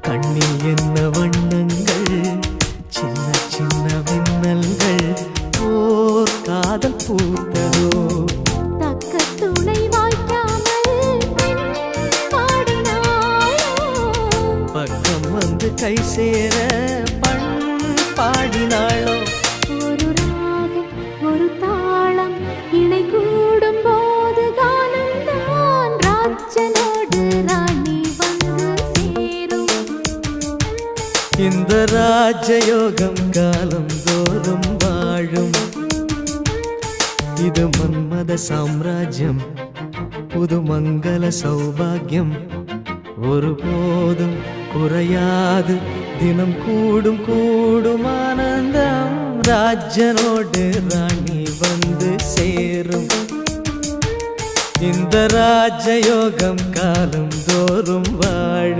கண்ணில் என்ன வண்ணங்கள், சின்ன சின்ன மின்னல்கள், ஓர் காதல் பூத்ததோ. தக்க துணை வாய்க்காமல் பாடினாயோ, பக்கம் வந்து கை சேர பண் பாடினாளோ. ஒரு ராகம் ஒரு தாளம் இணை கூடும் போது கானம்தான் ராஜனோடு ராணி வந்து சேரும். இந்த ராஜயோகம் காலம் தோறும் வாழும். இது மன்மத சாம்ராஜ்யம், புது மங்கள சௌபாகியம். ஒருபோதும் குறையாது, தினம் கூடும் கூடும் ஆனந்தம். ராஜனோடு ராணி வந்து சேரும். இந்த ராஜயோகம் காலம் தோறும் வாழும்.